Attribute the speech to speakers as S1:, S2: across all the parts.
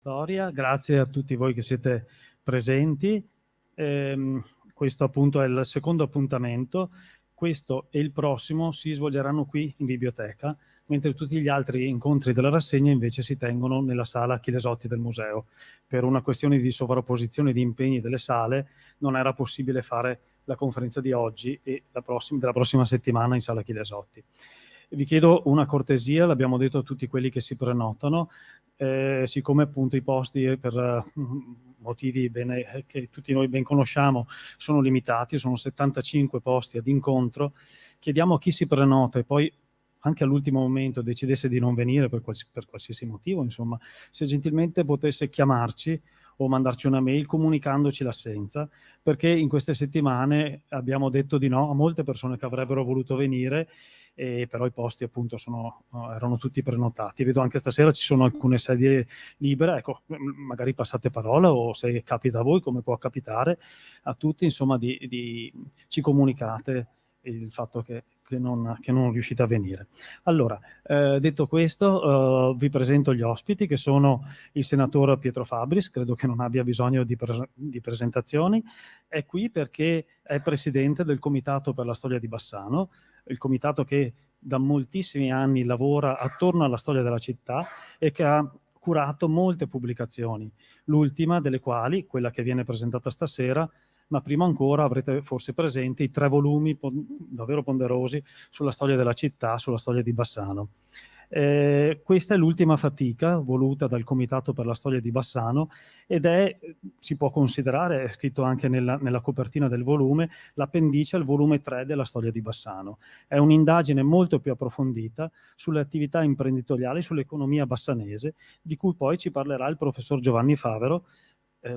S1: storia, grazie a tutti voi che siete presenti. Questo appunto è il secondo appuntamento. Questo e il prossimo si svolgeranno qui in biblioteca, mentre tutti gli altri incontri della rassegna invece si tengono nella sala Chilesotti del museo. Per una questione di sovrapposizione di impegni delle sale non era possibile fare la conferenza di oggi e della prossima settimana in sala Chilesotti. Vi chiedo una cortesia, l'abbiamo detto a tutti quelli che si prenotano, siccome appunto i posti per motivi che tutti noi ben conosciamo sono limitati, sono 75 posti ad incontro, chiediamo a chi si prenota e poi anche all'ultimo momento decidesse di non venire per qualsiasi motivo, insomma, se gentilmente potesse chiamarci o mandarci una mail comunicandoci l'assenza, perché in queste settimane abbiamo detto di no a molte persone che avrebbero voluto venire, però i posti appunto erano tutti prenotati. Vedo anche stasera ci sono alcune sedie libere, ecco, magari passate parola o se capita a voi, come può capitare a tutti, insomma, ci comunicate il fatto che non riuscite a venire. Allora, detto questo, vi presento gli ospiti, che sono il senatore Pietro Fabris, credo che non abbia bisogno di presentazioni, è qui perché è presidente del Comitato per la Storia di Bassano, il comitato che da moltissimi anni lavora attorno alla storia della città e che ha curato molte pubblicazioni, l'ultima delle quali, quella che viene presentata stasera, ma prima ancora avrete forse presente i 3 volumi davvero ponderosi sulla storia della città, sulla storia di Bassano. Questa è l'ultima fatica voluta dal Comitato per la Storia di Bassano ed si può considerare, è scritto anche nella copertina del volume, l'appendice al volume 3 della storia di Bassano. È un'indagine molto più approfondita sulle attività imprenditoriali, sull'economia bassanese, di cui poi ci parlerà il professor Giovanni Favero,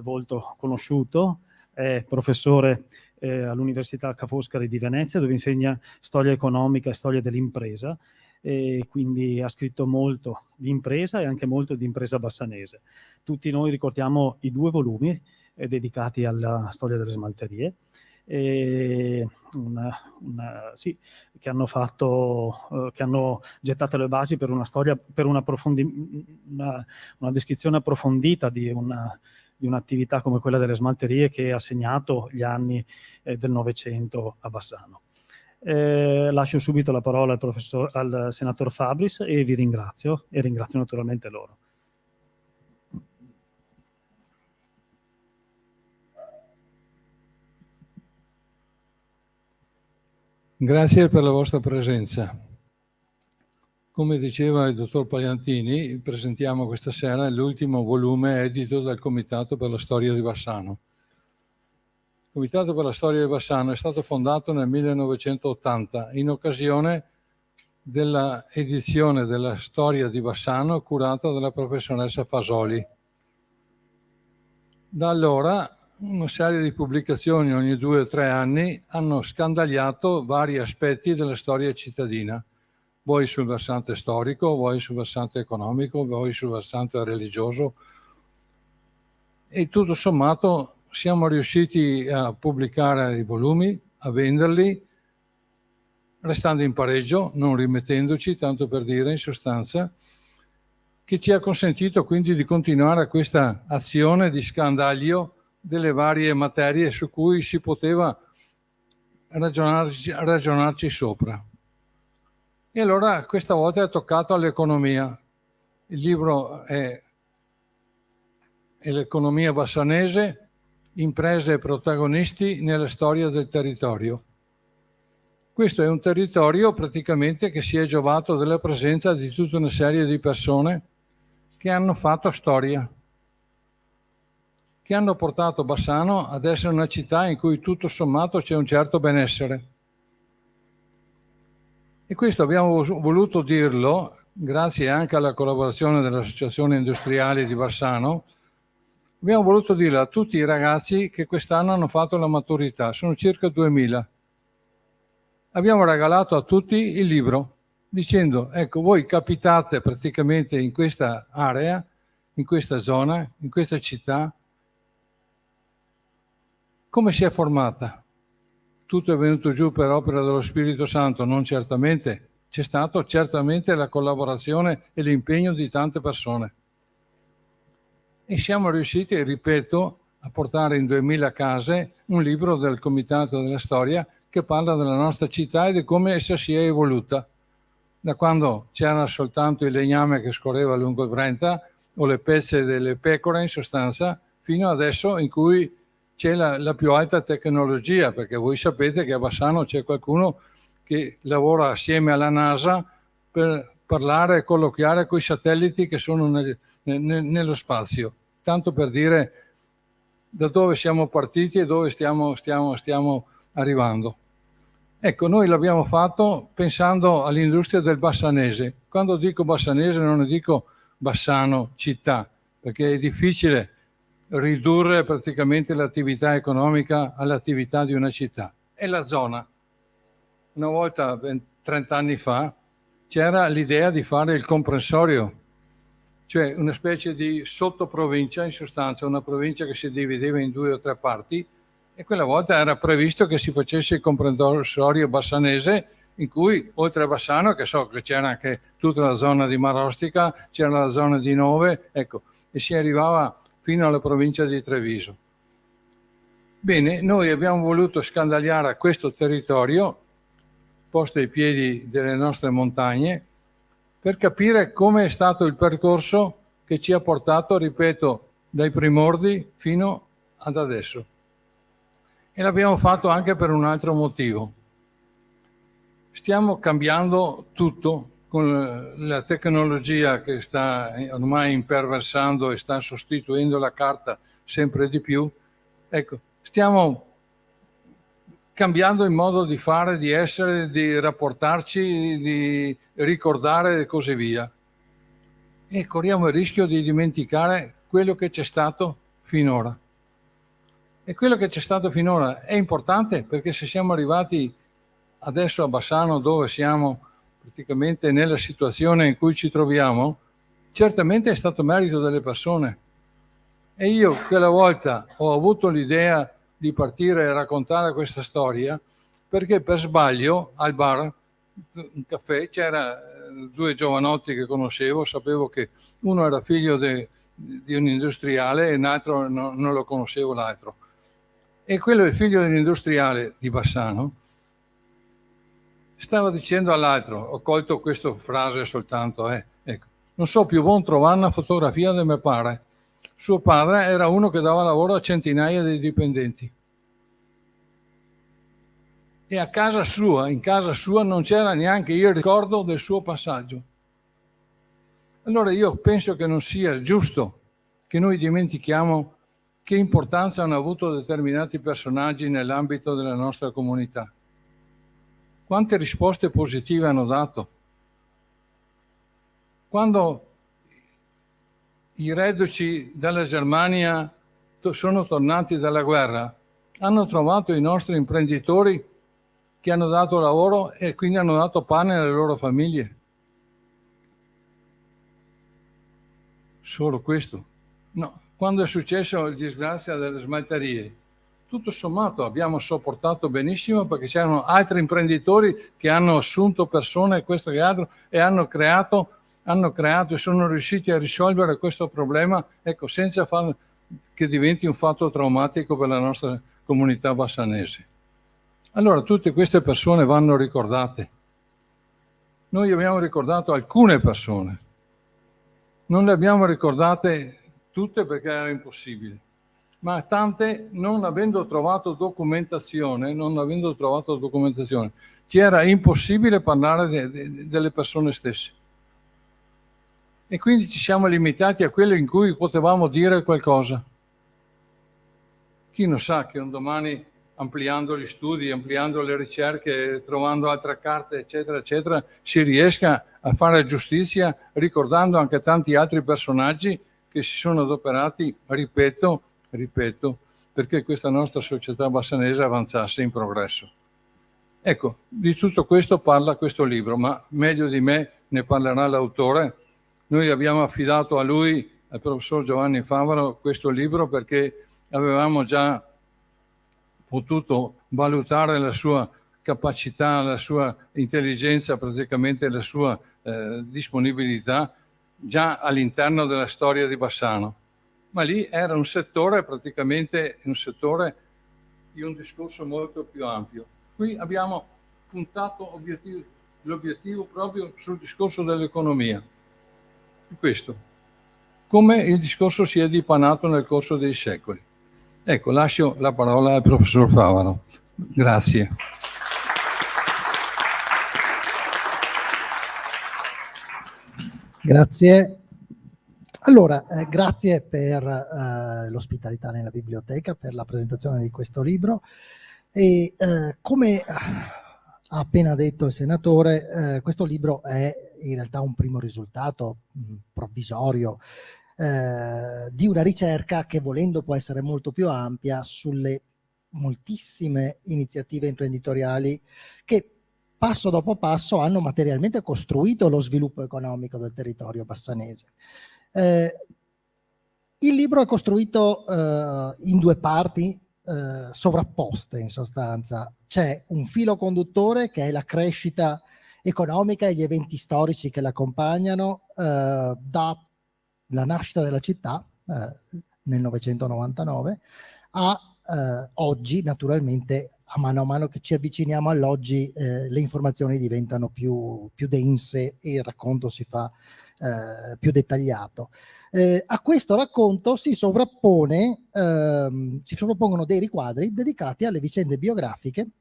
S1: volto conosciuto, è professore all'Università Ca' Foscari di Venezia, dove insegna storia economica e storia dell'impresa, e quindi ha scritto molto di impresa e anche molto di impresa bassanese. Tutti noi ricordiamo i 2 volumi dedicati alla storia delle smalterie, che hanno gettato le basi per una storia, per una descrizione approfondita di un'attività come quella delle smalterie che ha segnato gli anni del Novecento a Bassano. Lascio subito la parola al senatore Fabris e vi ringrazio e ringrazio naturalmente loro.
S2: Grazie per la vostra presenza. Come diceva il dottor Pagliantini, presentiamo questa sera l'ultimo volume edito dal Comitato per la Storia di Bassano. Il Comitato per la Storia di Bassano è stato fondato nel 1980 in occasione della edizione della Storia di Bassano curata dalla professoressa Fasoli. Da allora una serie di pubblicazioni ogni 2 o 3 anni hanno scandagliato vari aspetti della storia cittadina, vuoi sul versante storico, vuoi sul versante economico, vuoi sul versante religioso, e tutto sommato siamo riusciti a pubblicare i volumi, a venderli, restando in pareggio, non rimettendoci, tanto per dire, in sostanza, che ci ha consentito quindi di continuare questa azione di scandaglio delle varie materie su cui si poteva ragionarci sopra. E allora questa volta è toccato all'economia. Il libro è l'economia bassanese, imprese e protagonisti nella storia del territorio. Questo è un territorio praticamente che si è giovato della presenza di tutta una serie di persone che hanno fatto storia, che hanno portato Bassano ad essere una città in cui tutto sommato c'è un certo benessere. E questo abbiamo voluto dirlo, grazie anche alla collaborazione dell'Associazione Industriali di Bassano, abbiamo voluto dirlo a tutti i ragazzi che quest'anno hanno fatto la maturità, sono circa 2000. Abbiamo regalato a tutti il libro, dicendo, ecco, voi capitate praticamente in questa area, in questa zona, in questa città, come si è formata. Tutto è venuto giù per opera dello Spirito Santo? Non certamente. C'è stato certamente la collaborazione e l'impegno di tante persone. e siamo riusciti, ripeto, a portare in 2000 case un libro del Comitato della Storia che parla della nostra città e di come essa si è evoluta. Da quando c'era soltanto il legname che scorreva lungo il Brenta o le pezze delle pecore in sostanza, fino adesso in cui c'è la più alta tecnologia, perché voi sapete che a Bassano c'è qualcuno che lavora assieme alla NASA per parlare e colloquiare con i satelliti che sono nello spazio, tanto per dire da dove siamo partiti e dove stiamo arrivando. Ecco, noi l'abbiamo fatto pensando all'industria del bassanese. Quando dico bassanese non ne dico Bassano città, perché è difficile ridurre praticamente l'attività economica all'attività di una città. È la zona. Una volta, 30 anni fa, c'era l'idea di fare il comprensorio, cioè una specie di sottoprovincia, in sostanza una provincia che si divideva in 2 o 3 parti, e quella volta era previsto che si facesse il comprensorio bassanese, in cui oltre a Bassano, che so che c'era anche tutta la zona di Marostica, c'era la zona di Nove, ecco, e si arrivava fino alla provincia di Treviso. Bene, noi abbiamo voluto scandagliare questo territorio, posto ai piedi delle nostre montagne, per capire come è stato il percorso che ci ha portato, ripeto, dai primordi fino ad adesso. E l'abbiamo fatto anche per un altro motivo. Stiamo cambiando tutto con la tecnologia che sta ormai imperversando e sta sostituendo la carta sempre di più. Ecco, stiamo cambiando il modo di fare, di essere, di rapportarci, di ricordare e così via. E corriamo il rischio di dimenticare quello che c'è stato finora. E quello che c'è stato finora è importante, perché se siamo arrivati adesso a Bassano, dove siamo praticamente nella situazione in cui ci troviamo, certamente è stato merito delle persone. E io quella volta ho avuto l'idea di partire e raccontare questa storia perché per sbaglio al bar, un caffè, c'era 2 giovanotti che conoscevo, sapevo che uno era figlio di un industriale e un altro non lo conoscevo l'altro. E quello è il figlio dell'industriale di Bassano. Stava dicendo all'altro, ho colto questa frase soltanto, ecco, non so più buon trovare una fotografia di mio padre. Suo padre era uno che dava lavoro a centinaia di dipendenti. E in casa sua non c'era neanche il ricordo del suo passaggio. Allora io penso che non sia giusto che noi dimentichiamo che importanza hanno avuto determinati personaggi nell'ambito della nostra comunità. Quante risposte positive hanno dato. Quando i reduci dalla Germania sono tornati dalla guerra, hanno trovato i nostri imprenditori che hanno dato lavoro e quindi hanno dato pane alle loro famiglie. Solo questo? No. Quando è successo la disgrazia delle smalterie, tutto sommato abbiamo sopportato benissimo, perché c'erano altri imprenditori che hanno assunto persone, questo e altro, e hanno creato e sono riusciti a risolvere questo problema, ecco, senza che diventi un fatto traumatico per la nostra comunità bassanese. Allora tutte queste persone vanno ricordate. Noi abbiamo ricordato alcune persone, non le abbiamo ricordate tutte perché era impossibile, ma tante non avendo trovato documentazione, ci era impossibile parlare delle persone stesse. E quindi ci siamo limitati a quello in cui potevamo dire qualcosa. Chi non sa che un domani, ampliando gli studi, ampliando le ricerche, trovando altre carte, eccetera, eccetera, si riesca a fare giustizia ricordando anche tanti altri personaggi che si sono adoperati, ripeto, perché questa nostra società bassanese avanzasse in progresso. Ecco, di tutto questo parla questo libro, ma meglio di me ne parlerà l'autore. Noi abbiamo affidato a lui, al professor Giovanni Favaro, questo libro perché avevamo già potuto valutare la sua capacità, la sua intelligenza, praticamente la sua disponibilità già all'interno della storia di Bassano. ma lì era un settore praticamente un settore di un discorso molto più ampio. Qui abbiamo puntato l'obiettivo proprio sul discorso dell'economia, su questo, come il discorso si è dipanato nel corso dei secoli. Ecco, lascio la parola al professor Favaro. Grazie.
S3: Grazie. Allora, grazie per l'ospitalità nella biblioteca, per la presentazione di questo libro e come ha appena detto il senatore, questo libro è in realtà un primo risultato provvisorio di una ricerca che, volendo, può essere molto più ampia sulle moltissime iniziative imprenditoriali che passo dopo passo hanno materialmente costruito lo sviluppo economico del territorio bassanese. Il libro è costruito in due parti sovrapposte, in sostanza. C'è un filo conduttore che è la crescita economica e gli eventi storici che l'accompagnano dalla nascita della città nel 999 a oggi. Naturalmente, a mano che ci avviciniamo all'oggi, le informazioni diventano più dense e il racconto si fa più dettagliato. A questo racconto si sovrappongono dei riquadri dedicati alle vicende biografiche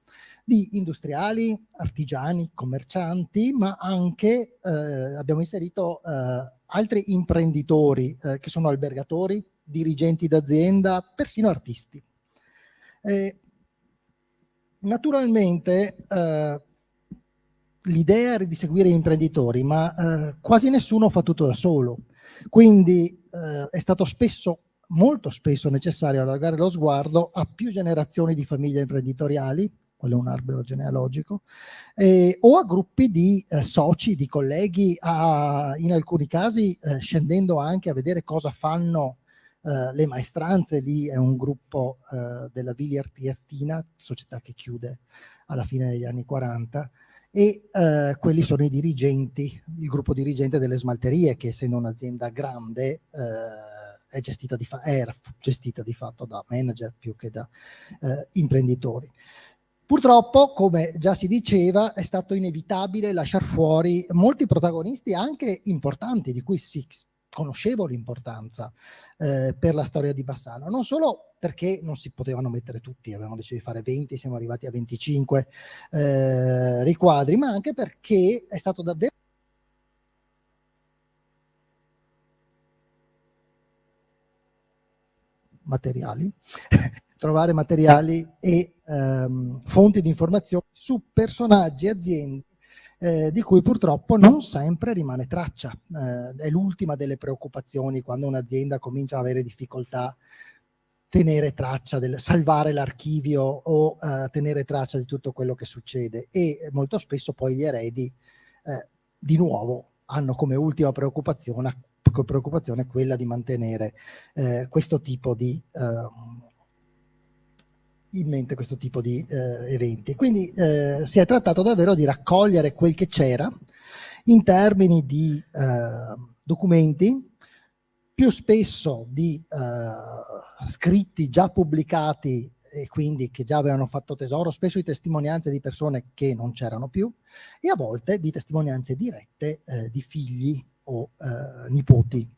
S3: di industriali, artigiani, commercianti, ma anche abbiamo inserito altri imprenditori che sono albergatori, dirigenti d'azienda, persino artisti. Naturalmente l'idea era di seguire gli imprenditori, ma quasi nessuno fa tutto da solo. Quindi è stato molto spesso necessario allargare lo sguardo a più generazioni di famiglie imprenditoriali, quello è un albero genealogico, o a gruppi di soci, di colleghi, in alcuni casi scendendo anche a vedere cosa fanno le maestranze. Lì è un gruppo della Villiers Triestina, società che chiude alla fine degli anni 40, e quelli sono i dirigenti, il gruppo dirigente delle smalterie, che essendo un'azienda grande era gestita di fatto da manager più che da imprenditori. Purtroppo, come già si diceva, è stato inevitabile lasciar fuori molti protagonisti anche importanti, di cui si conoscevo l'importanza per la storia di Bassano, non solo perché non si potevano mettere tutti, avevamo deciso di fare 20, siamo arrivati a 25 riquadri, ma anche perché è stato davvero trovare materiali e fonti di informazioni su personaggi e aziende di cui purtroppo non sempre rimane traccia. È l'ultima delle preoccupazioni quando un'azienda comincia a avere difficoltà tenere traccia, salvare l'archivio o tenere traccia di tutto quello che succede, e molto spesso poi gli eredi di nuovo hanno come ultima preoccupazione quella di mantenere questo tipo di in mente questo tipo di eventi. Quindi si è trattato davvero di raccogliere quel che c'era in termini di documenti, più spesso di scritti già pubblicati e quindi che già avevano fatto tesoro, spesso di testimonianze di persone che non c'erano più, e a volte di testimonianze dirette di figli o nipoti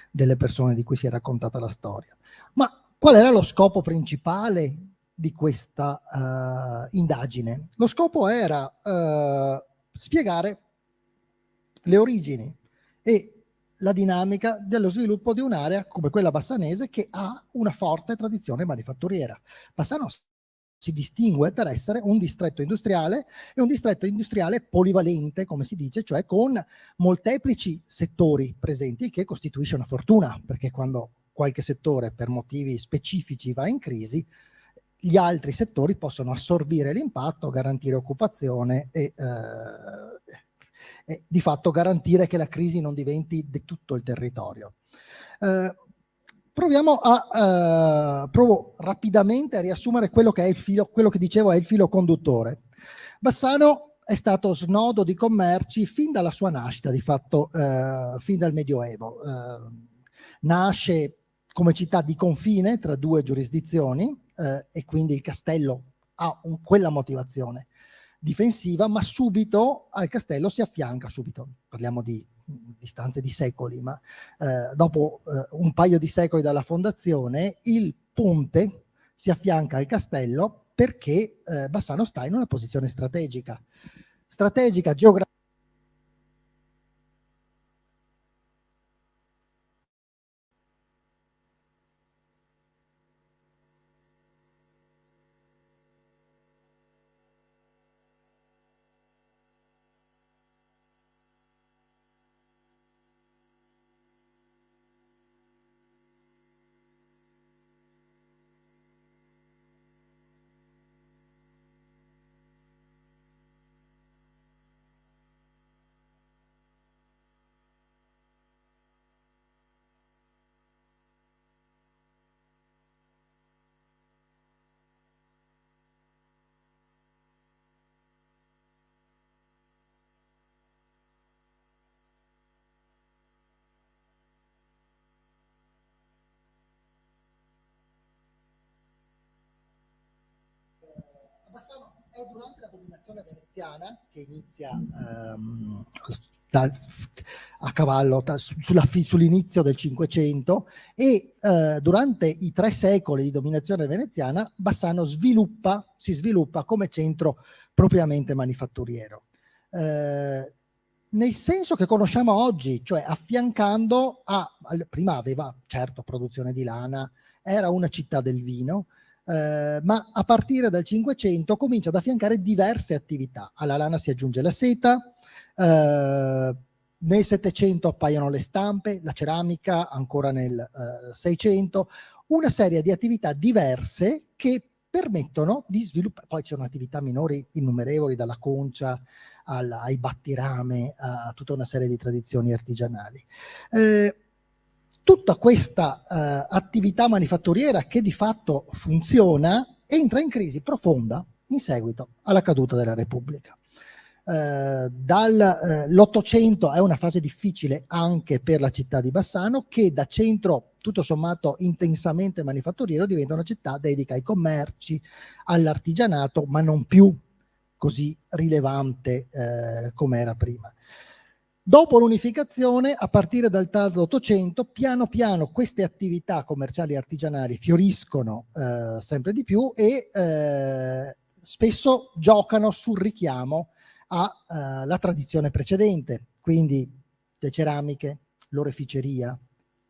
S3: delle persone di cui si è raccontata la storia. Ma qual era lo scopo principale di questa indagine? Lo scopo era spiegare le origini e la dinamica dello sviluppo di un'area come quella bassanese, che ha una forte tradizione manifatturiera. Bassano si distingue per essere un distretto industriale, e un distretto industriale polivalente, come si dice, cioè con molteplici settori presenti, che costituisce una fortuna, perché quando qualche settore per motivi specifici va in crisi, gli altri settori possono assorbire l'impatto, garantire occupazione e di fatto garantire che la crisi non diventi di tutto il territorio. Provo rapidamente a riassumere quello che è quello che dicevo è il filo conduttore. Bassano è stato snodo di commerci fin dalla sua nascita, di fatto fin dal Medioevo. Nasce come città di confine tra due giurisdizioni, e quindi il castello ha quella motivazione difensiva, ma subito al castello si affianca, subito, parliamo di distanze di secoli, ma dopo un paio di secoli dalla fondazione, il ponte si affianca al castello perché Bassano sta in una posizione strategica geografica. Bassano è durante la dominazione veneziana che inizia a cavallo sull'inizio del Cinquecento, e durante i 3 secoli di dominazione veneziana Bassano si sviluppa come centro propriamente manifatturiero, nel senso che conosciamo oggi, cioè affiancando prima aveva certo produzione di lana, era una città del vino, ma a partire dal Cinquecento comincia ad affiancare diverse attività. Alla lana si aggiunge la seta, nel Settecento appaiono le stampe, la ceramica ancora nel Seicento, una serie di attività diverse che permettono di sviluppare. Poi ci sono attività minori innumerevoli, dalla concia ai battirame, a tutta una serie di tradizioni artigianali. Tutta questa attività manifatturiera, che di fatto funziona, entra in crisi profonda in seguito alla caduta della Repubblica. L'Ottocento è una fase difficile anche per la città di Bassano, che da centro tutto sommato intensamente manifatturiero diventa una città dedica ai commerci, all'artigianato, ma non più così rilevante come era prima. Dopo l'unificazione, a partire dal tardo Ottocento, piano piano queste attività commerciali e artigianali fioriscono sempre di più, e spesso giocano sul richiamo alla tradizione precedente, quindi le ceramiche, l'oreficeria,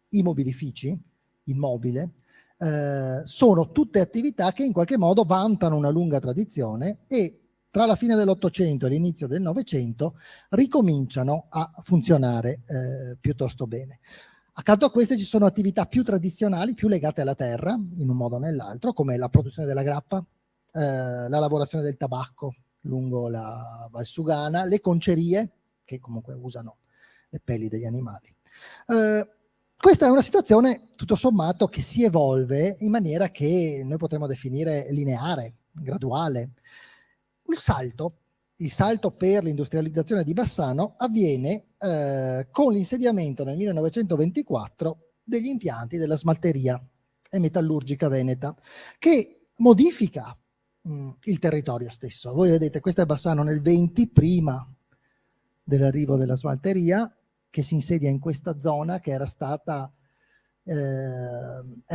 S3: i mobilifici, il mobile, sono tutte attività che in qualche modo vantano una lunga tradizione, e tra la fine dell'Ottocento e l'inizio del Novecento ricominciano a funzionare piuttosto bene. Accanto a queste ci sono attività più tradizionali, più legate alla terra, in un modo o nell'altro, come la produzione della grappa, la lavorazione del tabacco lungo la Valsugana, le concerie, che comunque usano le pelli degli animali. Questa è una situazione, tutto sommato, che si evolve in maniera che noi potremmo definire lineare, graduale. Il salto per l'industrializzazione di Bassano avviene con l'insediamento nel 1924 degli impianti della smalteria e metallurgica veneta, che modifica il territorio stesso. Voi vedete, questa è Bassano nel 20, prima dell'arrivo della smalteria, che si insedia in questa zona che era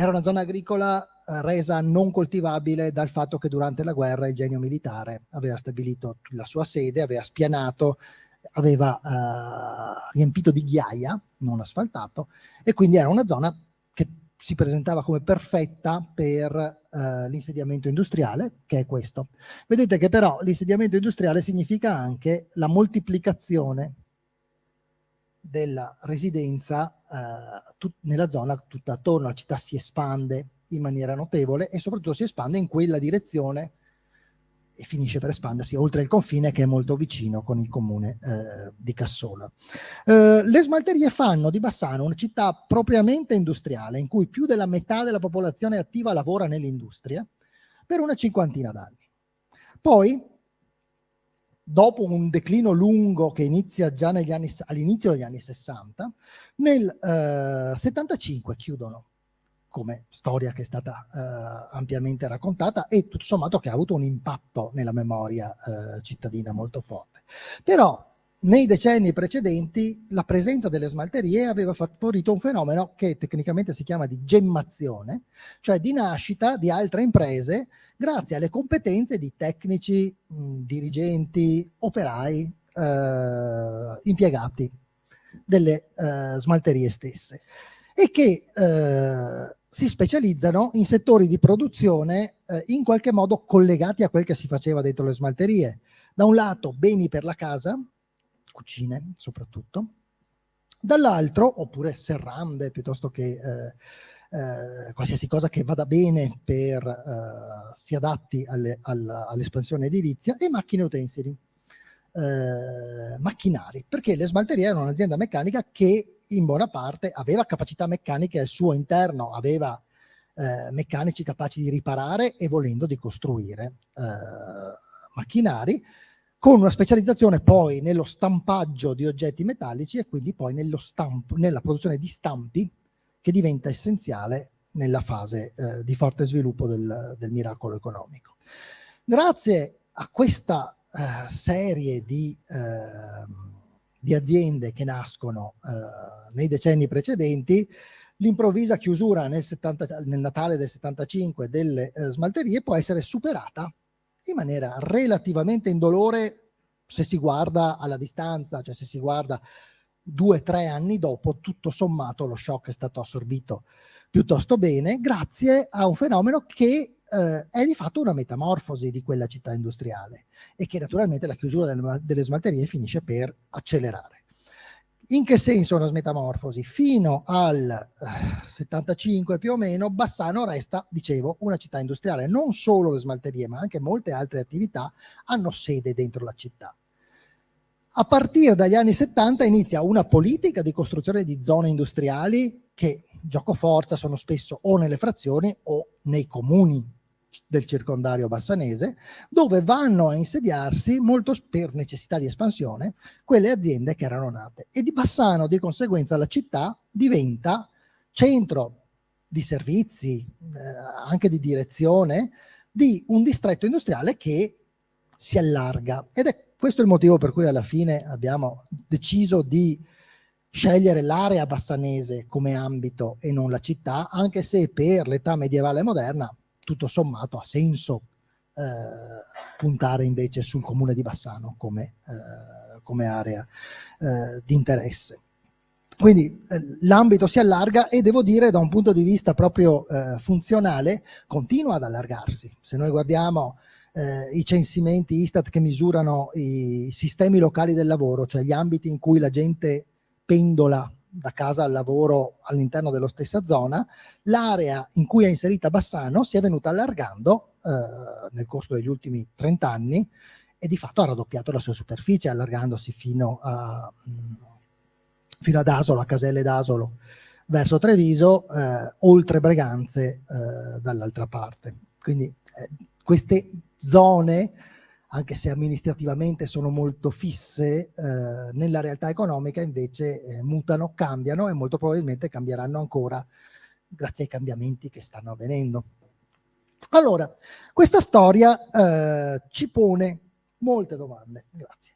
S3: una zona agricola resa non coltivabile dal fatto che durante la guerra il genio militare aveva stabilito la sua sede, aveva spianato, aveva riempito di ghiaia, non asfaltato, e quindi era una zona che si presentava come perfetta per l'insediamento industriale, che è questo. Vedete che però l'insediamento industriale significa anche la moltiplicazione della residenza nella zona tutta attorno. La città si espande in maniera notevole, e soprattutto si espande in quella direzione e finisce per espandersi oltre il confine, che è molto vicino con il comune di Cassola. Le smalterie fanno di Bassano una città propriamente industriale, in cui più della metà della popolazione attiva lavora nell'industria per una 50ina d'anni. Poi, dopo un declino lungo che inizia già all'inizio degli anni 60, nel 75 chiudono come storia che è stata ampiamente raccontata e tutto sommato che ha avuto un impatto nella memoria cittadina molto forte. Però nei decenni precedenti la presenza delle smalterie aveva favorito un fenomeno che tecnicamente si chiama di gemmazione, cioè di nascita di altre imprese grazie alle competenze di tecnici, dirigenti, operai, impiegati delle smalterie stesse, e che si specializzano in settori di produzione in qualche modo collegati a quel che si faceva dentro le smalterie. Da un lato beni per la casa, cucine soprattutto, dall'altro, oppure serrande, piuttosto che qualsiasi cosa che vada bene per si adatti all'espansione edilizia, e macchine e utensili, macchinari, perché le smalterie erano un'azienda meccanica che in buona parte aveva capacità meccaniche al suo interno, aveva meccanici capaci di riparare e volendo di costruire macchinari, con una specializzazione poi nello stampaggio di oggetti metallici e quindi poi nella produzione di stampi, che diventa essenziale nella fase di forte sviluppo del miracolo economico. Grazie a questa serie di aziende che nascono nei decenni precedenti, l'improvvisa chiusura nel Natale del 75 delle smalterie può essere superata in maniera relativamente indolore se si guarda alla distanza, cioè se si guarda 2 o 3 anni dopo, tutto sommato lo shock è stato assorbito piuttosto bene, grazie a un fenomeno che è di fatto una metamorfosi di quella città industriale e che naturalmente la chiusura delle smalterie finisce per accelerare. In che senso una metamorfosi? Fino al 75 più o meno Bassano resta, dicevo, una città industriale. Non solo le smalterie, ma anche molte altre attività hanno sede dentro la città. A partire dagli anni 70 inizia una politica di costruzione di zone industriali che, giocoforza, sono spesso o nelle frazioni o nei comuni del circondario bassanese, dove vanno a insediarsi, molto per necessità di espansione, quelle aziende che erano nate. E di Bassano, di conseguenza, la città diventa centro di servizi, anche di direzione, di un distretto industriale che si allarga. Ed è questo il motivo per cui alla fine abbiamo deciso di scegliere l'area bassanese come ambito e non la città, anche se per l'età medievale e moderna tutto sommato ha senso puntare invece sul comune di Bassano come area di interesse. Quindi l'ambito si allarga e devo dire da un punto di vista proprio funzionale continua ad allargarsi. Se noi guardiamo i censimenti Istat che misurano i sistemi locali del lavoro, cioè gli ambiti in cui la gente pendola da casa al lavoro all'interno della stessa zona, l'area in cui è inserita Bassano si è venuta allargando nel corso degli ultimi 30 anni e di fatto ha raddoppiato la sua superficie, allargandosi fino ad Asolo, a Caselle d'Asolo, verso Treviso, oltre Breganze dall'altra parte. Quindi queste zone, anche se amministrativamente sono molto fisse, nella realtà economica invece mutano, cambiano e molto probabilmente cambieranno ancora grazie ai cambiamenti che stanno avvenendo. Allora, questa storia ci pone molte domande. Grazie.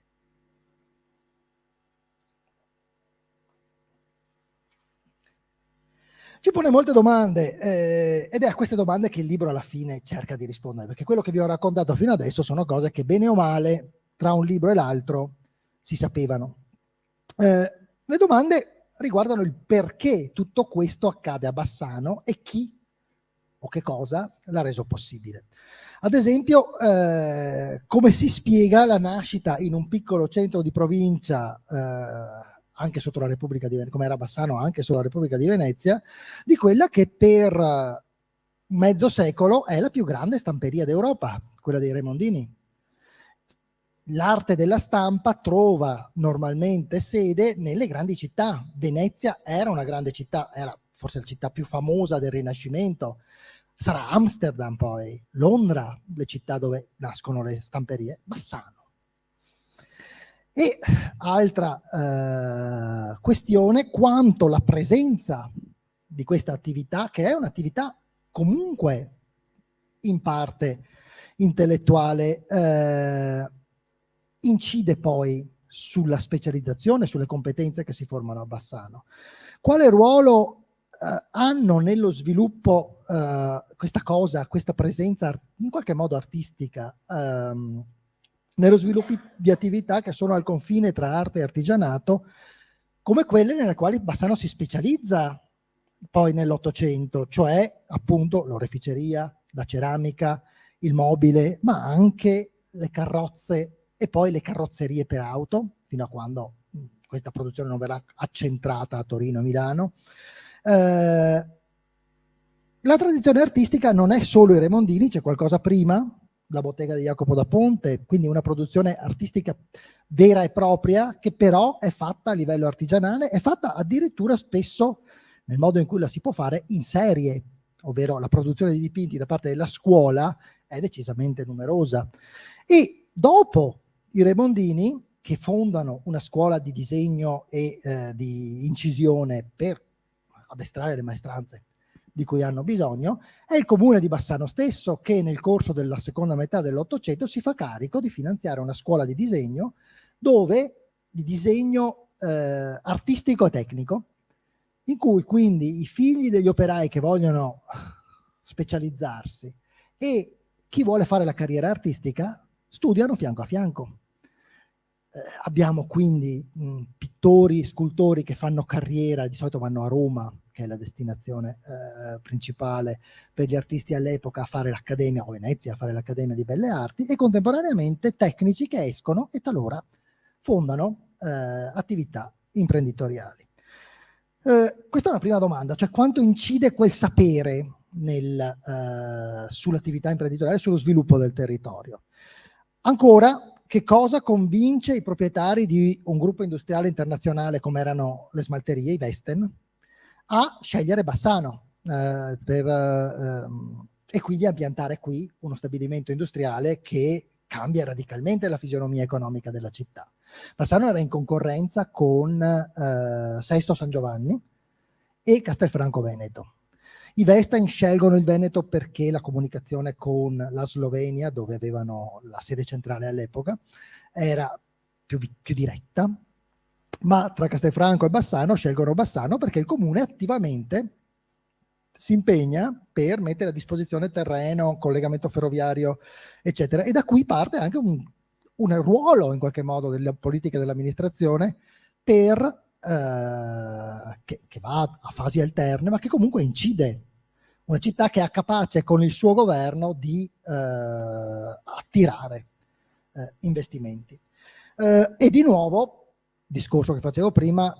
S3: Ci pone molte domande ed è a queste domande che il libro alla fine cerca di rispondere, perché quello che vi ho raccontato fino adesso sono cose che bene o male tra un libro e l'altro si sapevano. Le domande riguardano il perché tutto questo accade a Bassano e chi o che cosa l'ha reso possibile. Ad esempio, come si spiega la nascita in un piccolo centro di provincia anche sotto la Repubblica di Venezia, come era Bassano anche sotto la Repubblica di Venezia, di quella che per mezzo secolo è la più grande stamperia d'Europa, quella dei Raimondini. L'arte della stampa trova normalmente sede nelle grandi città. Venezia era una grande città, era forse la città più famosa del Rinascimento. Sarà Amsterdam poi, Londra, le città dove nascono le stamperie, Bassano. E altra questione, quanto la presenza di questa attività, che è un'attività comunque in parte intellettuale, incide poi sulla specializzazione, sulle competenze che si formano a Bassano. Quale ruolo hanno nello sviluppo questa presenza in qualche modo artistica, nello sviluppo di attività che sono al confine tra arte e artigianato, come quelle nelle quali Bassano si specializza poi nell'Ottocento, cioè appunto l'oreficeria, la ceramica, il mobile, ma anche le carrozze e poi le carrozzerie per auto, fino a quando questa produzione non verrà accentrata a Torino e Milano. La tradizione artistica non è solo i Remondini, c'è qualcosa prima, la bottega di Jacopo da Ponte, quindi una produzione artistica vera e propria, che però è fatta a livello artigianale, è fatta addirittura spesso, nel modo in cui la si può fare, in serie, ovvero la produzione di dipinti da parte della scuola è decisamente numerosa. E dopo i Remondini, che fondano una scuola di disegno e di incisione per addestrare le maestranze di cui hanno bisogno, è il comune di Bassano stesso che nel corso della seconda metà dell'Ottocento si fa carico di finanziare una scuola di disegno di disegno artistico e tecnico, in cui quindi i figli degli operai che vogliono specializzarsi e chi vuole fare la carriera artistica studiano fianco a fianco. Abbiamo quindi pittori, scultori che fanno carriera, di solito vanno a Roma, che è la destinazione principale per gli artisti all'epoca, a fare l'accademia, o Venezia a fare l'accademia di belle arti, e contemporaneamente tecnici che escono e talora fondano attività imprenditoriali. Questa è una prima domanda, cioè quanto incide quel sapere sull'attività imprenditoriale, sullo sviluppo del territorio. Ancora, che cosa convince i proprietari di un gruppo industriale internazionale come erano le smalterie, i Westen, a scegliere Bassano e quindi a piantare qui uno stabilimento industriale che cambia radicalmente la fisionomia economica della città. Bassano era in concorrenza con Sesto San Giovanni e Castelfranco Veneto. I Westen scelgono il Veneto perché la comunicazione con la Slovenia, dove avevano la sede centrale all'epoca, era più diretta, ma tra Castelfranco e Bassano scelgono Bassano perché il comune attivamente si impegna per mettere a disposizione terreno, collegamento ferroviario, eccetera. E da qui parte anche un ruolo, in qualche modo, delle politiche dell'amministrazione che va a fasi alterne, ma che comunque incide. Una città che è capace con il suo governo di attirare investimenti. E di nuovo, discorso che facevo prima,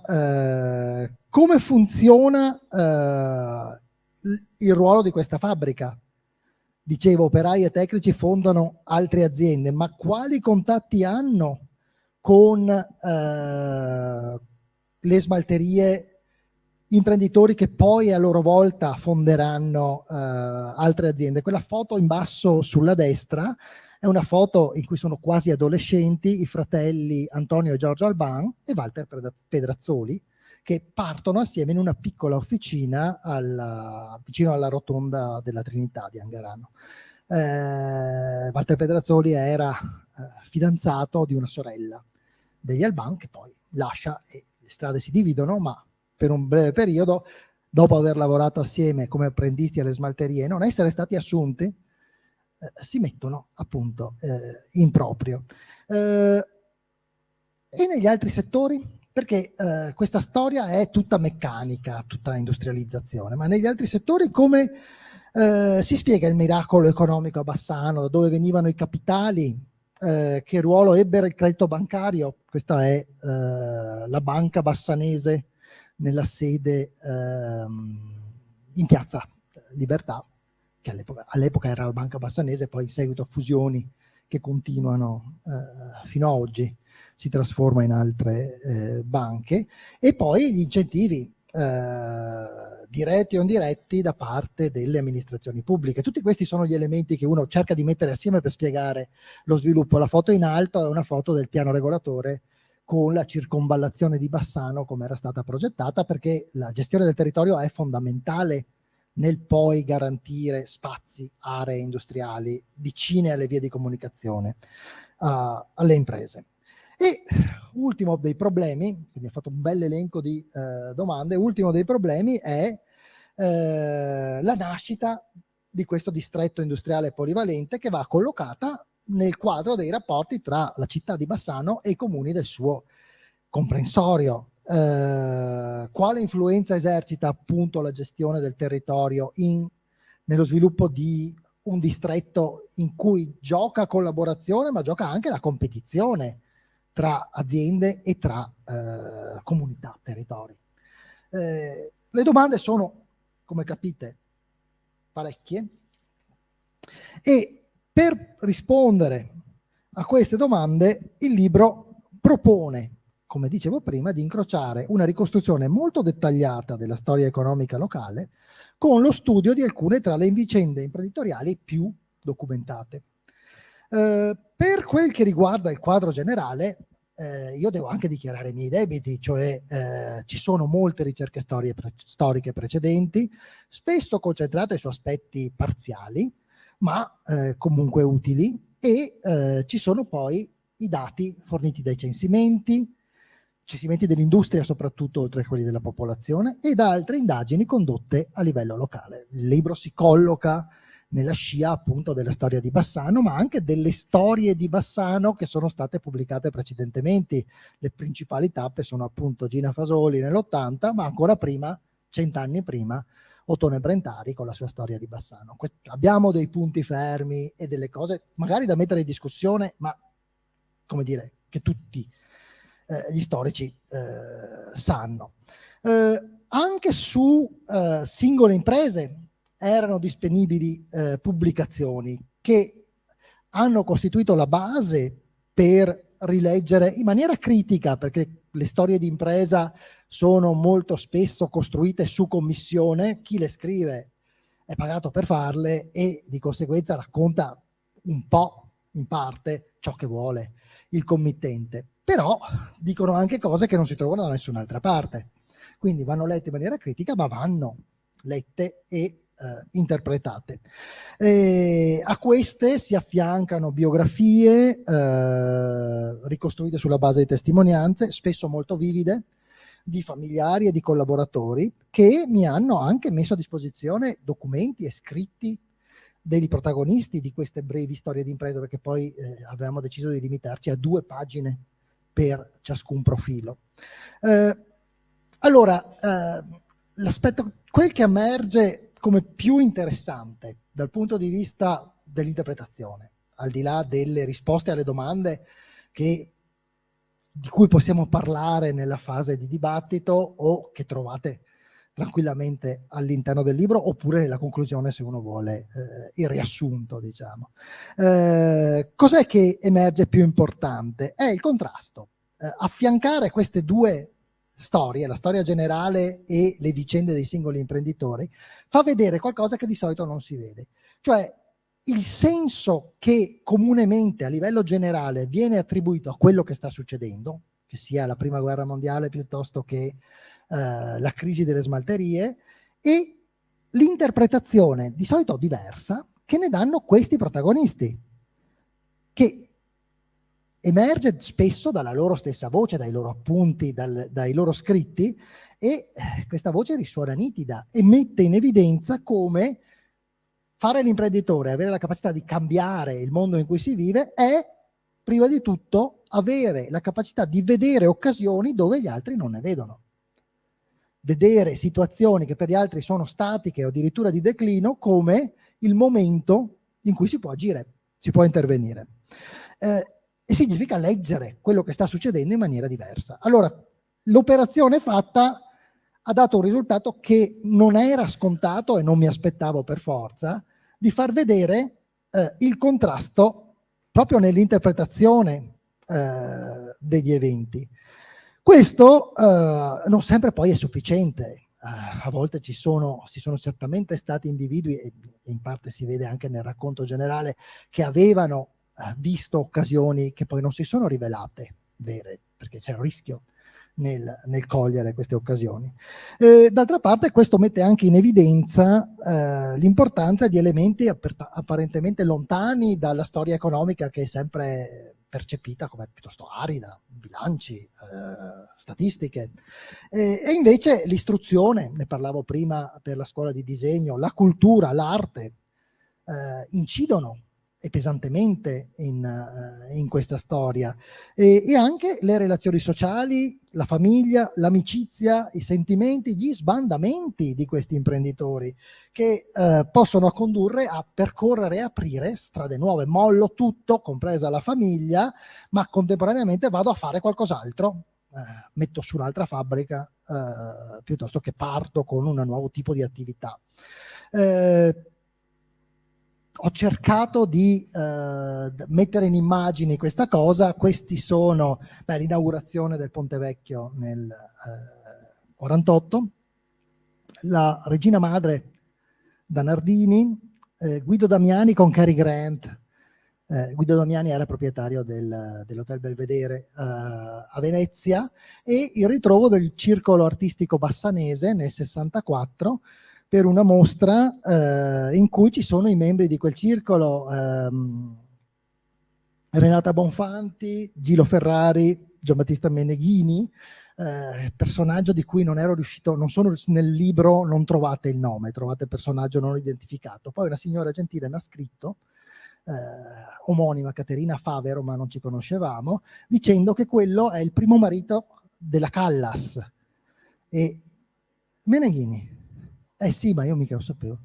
S3: come funziona il ruolo di questa fabbrica? Dicevo, operai e tecnici fondano altre aziende, ma quali contatti hanno con le smalterie, imprenditori che poi a loro volta fonderanno altre aziende? Quella foto in basso sulla destra è una foto in cui sono quasi adolescenti i fratelli Antonio e Giorgio Alban e Walter Pedrazzoli, che partono assieme in una piccola officina vicino alla rotonda della Trinità di Angarano. Walter Pedrazzoli era fidanzato di una sorella degli Alban, che poi lascia e le strade si dividono, ma per un breve periodo, dopo aver lavorato assieme come apprendisti alle smalterie e non essere stati assunti, si mettono appunto in proprio. E negli altri settori? Perché questa storia è tutta meccanica, tutta industrializzazione, ma negli altri settori come si spiega il miracolo economico a Bassano? Da dove venivano i capitali? Che ruolo ebbero il credito bancario? Questa è la banca bassanese nella sede in piazza Libertà, che all'epoca era la banca bassanese, poi in seguito a fusioni che continuano fino a oggi si trasforma in altre banche, e poi gli incentivi diretti o indiretti da parte delle amministrazioni pubbliche. Tutti questi sono gli elementi che uno cerca di mettere assieme per spiegare lo sviluppo. La foto in alto è una foto del piano regolatore con la circonvallazione di Bassano come era stata progettata, perché la gestione del territorio è fondamentale nel poi garantire spazi, aree industriali vicine alle vie di comunicazione alle imprese. E ultimo dei problemi, quindi ho fatto un bel elenco di domande, ultimo dei problemi è la nascita di questo distretto industriale polivalente che va collocata nel quadro dei rapporti tra la città di Bassano e i comuni del suo comprensorio. Quale influenza esercita appunto la gestione del territorio nello sviluppo di un distretto in cui gioca collaborazione, ma gioca anche la competizione tra aziende e tra comunità, territori? Le domande sono, come capite, parecchie, e per rispondere a queste domande il libro propone, come dicevo prima, di incrociare una ricostruzione molto dettagliata della storia economica locale con lo studio di alcune tra le vicende imprenditoriali più documentate. Per quel che riguarda il quadro generale, io devo anche dichiarare i miei debiti, cioè ci sono molte ricerche storiche precedenti, spesso concentrate su aspetti parziali, ma comunque utili, e ci sono poi i dati forniti dai censimenti dell'industria soprattutto, oltre a quelli della popolazione, e da altre indagini condotte a livello locale. Il libro si colloca nella scia appunto della storia di Bassano, ma anche delle storie di Bassano che sono state pubblicate precedentemente. Le principali tappe sono appunto Gina Fasoli nell'80, ma ancora prima, 100 anni prima, Ottone Brentari con la sua storia di Bassano. Abbiamo dei punti fermi e delle cose magari da mettere in discussione, ma come dire, che tutti gli storici sanno. Anche su singole imprese erano disponibili pubblicazioni che hanno costituito la base per rileggere in maniera critica, perché le storie di impresa sono molto spesso costruite su commissione, chi le scrive è pagato per farle e di conseguenza racconta un po', in parte, ciò che vuole il committente. Però dicono anche cose che non si trovano da nessun'altra parte. Quindi vanno lette in maniera critica, ma vanno lette e interpretate. A queste si affiancano biografie ricostruite sulla base di testimonianze, spesso molto vivide, di familiari e di collaboratori, che mi hanno anche messo a disposizione documenti e scritti dei protagonisti di queste brevi storie di impresa, perché poi avevamo deciso di limitarci a 2 pagine per ciascun profilo. Allora, quel che emerge come più interessante dal punto di vista dell'interpretazione, al di là delle risposte alle domande di cui possiamo parlare nella fase di dibattito o che trovate tranquillamente all'interno del libro, oppure nella conclusione se uno vuole il riassunto, diciamo. Cos'è che emerge più importante? È il contrasto. Affiancare queste 2 storie, la storia generale e le vicende dei singoli imprenditori, fa vedere qualcosa che di solito non si vede. Cioè il senso che comunemente a livello generale viene attribuito a quello che sta succedendo, che sia la Prima Guerra Mondiale piuttosto che la crisi delle smalterie, e l'interpretazione di solito diversa che ne danno questi protagonisti, che emerge spesso dalla loro stessa voce, dai loro appunti, dai loro scritti, e questa voce risuona nitida e mette in evidenza come fare l'imprenditore, avere la capacità di cambiare il mondo in cui si vive, è prima di tutto avere la capacità di vedere occasioni dove gli altri non ne vedono. Vedere situazioni che per gli altri sono statiche o addirittura di declino come il momento in cui si può agire, si può intervenire. E significa leggere quello che sta succedendo in maniera diversa. Allora, l'operazione fatta ha dato un risultato che non era scontato e non mi aspettavo per forza, di far vedere il contrasto proprio nell'interpretazione degli eventi. Questo non sempre poi è sufficiente. A volte ci sono certamente stati individui, e in parte si vede anche nel racconto generale, che avevano visto occasioni che poi non si sono rivelate vere, perché c'è un rischio nel cogliere queste occasioni. D'altra parte questo mette anche in evidenza l'importanza di elementi apparentemente lontani dalla storia economica, che è sempre percepita come piuttosto arida, bilanci, statistiche, e invece l'istruzione, ne parlavo prima per la scuola di disegno, la cultura, l'arte incidono e pesantemente in questa storia, e anche le relazioni sociali, la famiglia, l'amicizia, i sentimenti, gli sbandamenti di questi imprenditori che possono condurre a percorrere e aprire strade nuove. Mollo tutto, compresa la famiglia, ma contemporaneamente vado a fare qualcos'altro, metto su un'altra fabbrica piuttosto che parto con un nuovo tipo di attività. Ho cercato di mettere in immagini questa cosa. Questi sono l'inaugurazione del Ponte Vecchio nel 48, la Regina Madre da Nardini, Guido Damiani con Cary Grant. Guido Damiani era proprietario dell'Hotel Belvedere a Venezia, e il ritrovo del Circolo Artistico Bassanese nel 64, per una mostra in cui ci sono i membri di quel circolo, Renata Bonfanti, Gilo Ferrari, Giambattista Meneghini, personaggio di cui non sono nel libro, non trovate il nome, trovate il personaggio non identificato. Poi una signora gentile mi ha scritto, omonima Caterina Favero, ma non ci conoscevamo, dicendo che quello è il primo marito della Callas. E Meneghini, sì, ma io mica lo sapevo.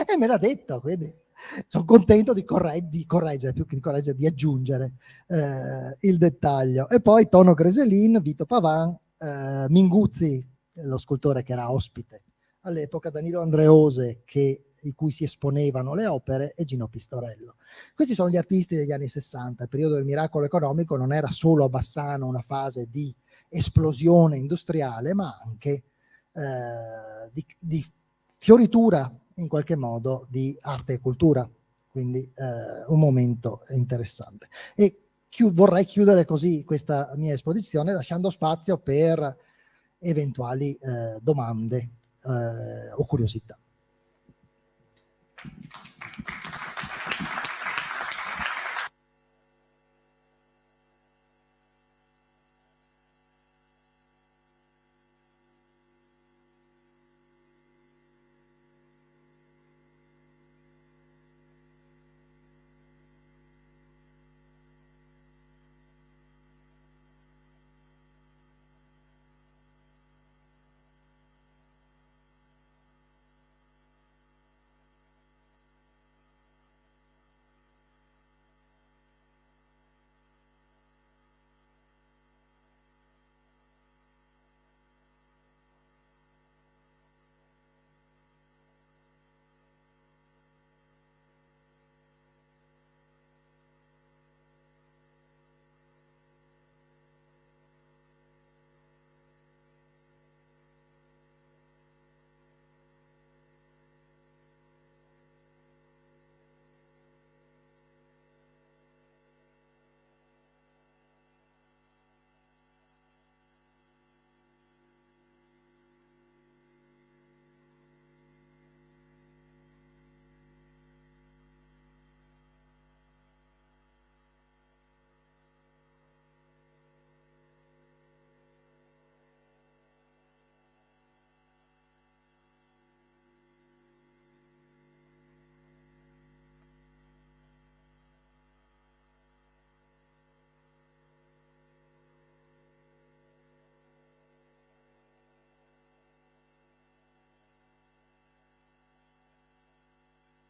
S3: E me l'ha detto, quindi sono contento di correggere, più che di correggere, di aggiungere il dettaglio. E poi Tono Greselin, Vito Pavan, Minguzzi, lo scultore che era ospite all'epoca, Danilo Andreose, di cui si esponevano le opere, e Gino Pistorello. Questi sono gli artisti degli anni 60. Il periodo del miracolo economico non era solo a Bassano una fase di esplosione industriale, ma anche di fioritura in qualche modo di arte e cultura, quindi un momento interessante. E vorrei chiudere così questa mia esposizione, lasciando spazio per eventuali domande o curiosità.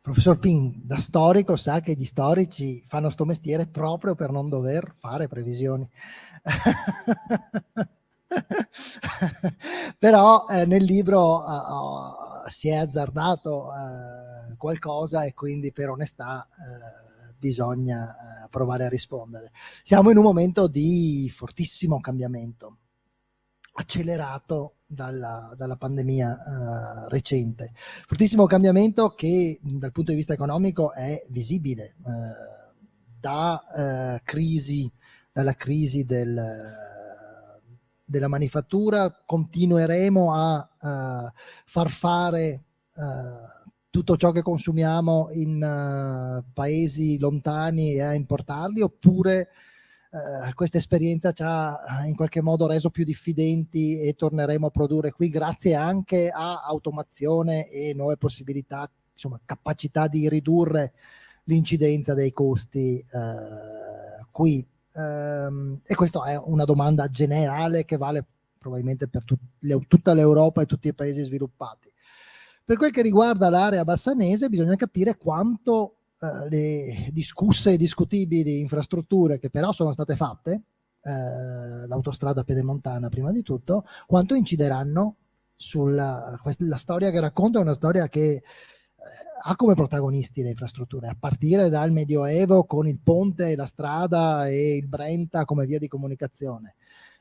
S3: Professor Pin, da storico, sa che gli storici fanno sto mestiere proprio per non dover fare previsioni. Però nel libro si è azzardato qualcosa, e quindi per onestà bisogna provare a rispondere. Siamo in un momento di fortissimo cambiamento, accelerato dalla pandemia recente. Fortissimo cambiamento che dal punto di vista economico è visibile, da crisi dalla crisi della manifattura, continueremo a far fare tutto ciò che consumiamo in paesi lontani e a importarli, oppure questa esperienza ci ha in qualche modo reso più diffidenti e torneremo a produrre qui grazie anche a automazione e nuove possibilità, insomma, capacità di ridurre l'incidenza dei costi qui. E questa è una domanda generale che vale probabilmente per tutta l'Europa e tutti i paesi sviluppati. Per quel che riguarda l'area bassanese, bisogna capire quanto le discusse e discutibili infrastrutture che però sono state fatte, l'autostrada pedemontana prima di tutto, quanto incideranno sulla la storia che racconto. È una storia che ha come protagonisti le infrastrutture, a partire dal Medioevo con il ponte e la strada e il Brenta come via di comunicazione.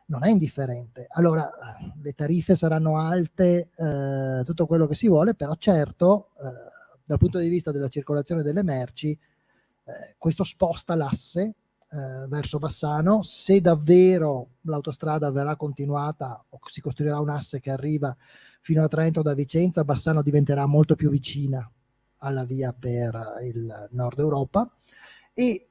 S3: Non è indifferente. Allora, le tariffe saranno alte, tutto quello che si vuole, però certo, dal punto di vista della circolazione delle merci, questo sposta l'asse verso Bassano. Se davvero l'autostrada verrà continuata o si costruirà un asse che arriva fino a Trento da Vicenza, Bassano diventerà molto più vicina alla via per il nord Europa, e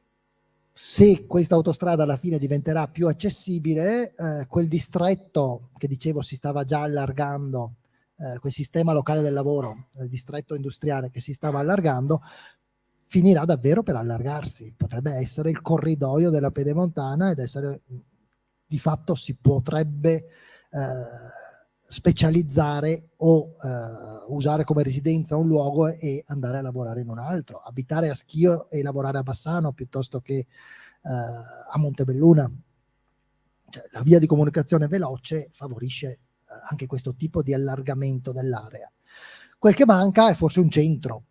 S3: se questa autostrada alla fine diventerà più accessibile, quel distretto che dicevo si stava già allargando, quel sistema locale del lavoro, il distretto industriale che si stava allargando, finirà davvero per allargarsi. Potrebbe essere il corridoio della pedemontana ed essere, di fatto si potrebbe specializzare o usare come residenza un luogo e andare a lavorare in un altro, abitare a Schio e lavorare a Bassano piuttosto che a Montebelluna. Cioè, la via di comunicazione veloce favorisce anche questo tipo di allargamento dell'area. Quel che manca è forse un centro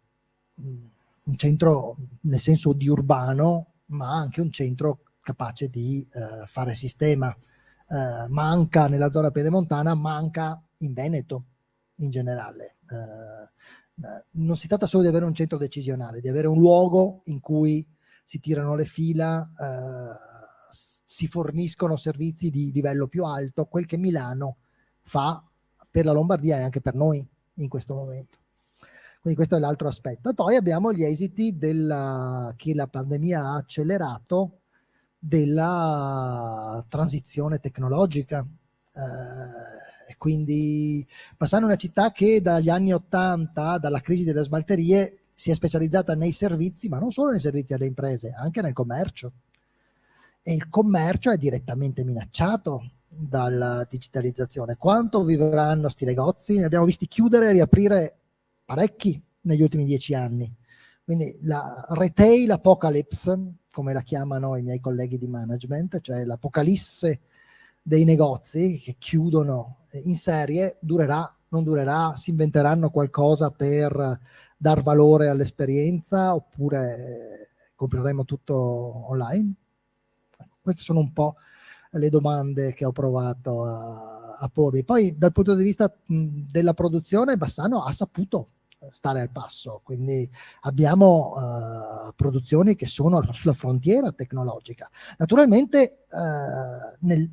S3: nel senso di urbano, ma anche un centro capace di fare sistema. Manca nella zona pedemontana, manca in Veneto in generale. Non si tratta solo di avere un centro decisionale, di avere un luogo in cui si tirano le fila, si forniscono servizi di livello più alto, quel che Milano fa per la Lombardia e anche per noi in questo momento. Quindi questo è l'altro aspetto. E poi abbiamo gli esiti che la pandemia ha accelerato della transizione tecnologica. Quindi Bassano è una città che dagli anni 80, dalla crisi delle smalterie, si è specializzata nei servizi, ma non solo nei servizi alle imprese, anche nel commercio. E il commercio è direttamente minacciato dalla digitalizzazione. Quanto vivranno sti negozi? Ne abbiamo visti chiudere e riaprire parecchi negli ultimi 10 anni. Quindi la retail apocalypse, come la chiamano i miei colleghi di management, cioè l'apocalisse dei negozi che chiudono in serie, durerà, non durerà, si inventeranno qualcosa per dar valore all'esperienza, oppure compreremo tutto online? Queste sono un po' le domande che ho provato a pormi. Poi dal punto di vista della produzione, Bassano ha saputo stare al passo, quindi abbiamo produzioni che sono sulla frontiera tecnologica, naturalmente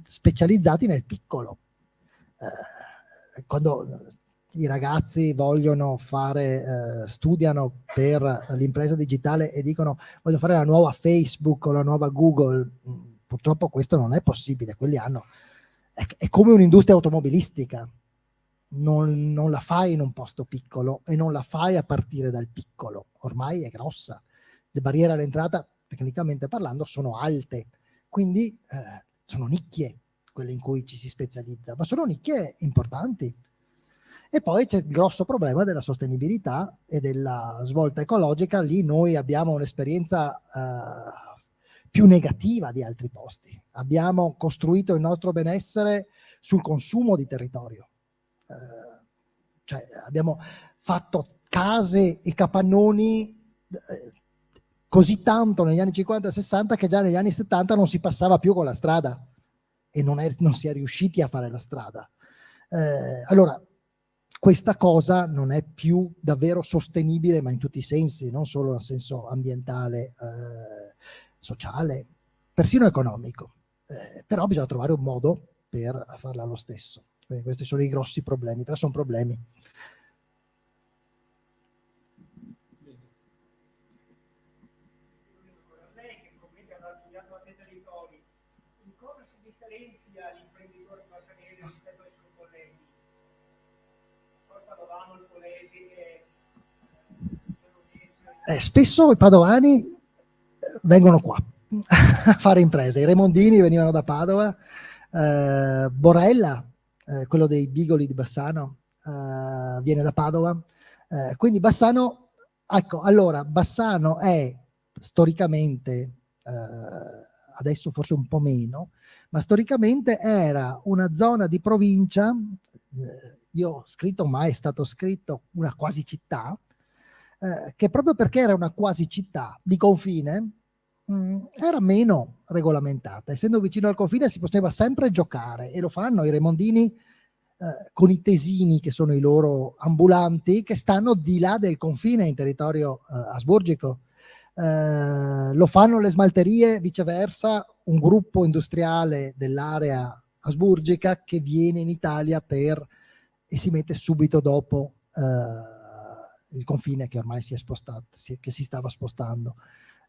S3: specializzati nel piccolo. Quando i ragazzi vogliono studiano per l'impresa digitale e dicono voglio fare la nuova Facebook o la nuova Google, purtroppo questo non è possibile. Quelli è come un'industria automobilistica. Non la fai in un posto piccolo e non la fai a partire dal piccolo, ormai è grossa, le barriere all'entrata tecnicamente parlando sono alte, quindi sono nicchie quelle in cui ci si specializza, ma sono nicchie importanti. E poi c'è il grosso problema della sostenibilità e della svolta ecologica. Lì noi abbiamo un'esperienza più negativa di altri posti. Abbiamo costruito il nostro benessere sul consumo di territorio. Cioè abbiamo fatto case e capannoni così tanto negli anni 50 e 60 che già negli anni 70 non si passava più con la strada e non si è riusciti a fare la strada. Allora questa cosa non è più davvero sostenibile, ma in tutti i sensi, non solo nel senso ambientale, sociale, persino economico. però bisogna trovare un modo per farla lo stesso. Quindi questi sono i grossi problemi, però sono problemi.
S4: Lei che probabilmente avrà studiato a territori, in cosa si differenzia l'imprenditore bassanese rispetto ai suoi colleghi? Poi Padovano, il Polesi e
S3: spesso i padovani vengono qua a fare imprese. I Remondini venivano da Padova, Borella, quello dei Bigoli di Bassano, viene da Padova. Quindi Bassano, ecco, allora Bassano è storicamente, adesso forse un po' meno, ma storicamente era una zona di provincia, io ho scritto, ma è stato scritto una quasi città, che proprio perché era una quasi città di confine, era meno regolamentata. Essendo vicino al confine si poteva sempre giocare, e lo fanno i Remondini con i tesini, che sono i loro ambulanti, che stanno di là del confine in territorio asburgico. Lo fanno le smalterie, viceversa, un gruppo industriale dell'area asburgica che viene in Italia e si mette subito dopo il confine, che ormai si è spostato, che si stava spostando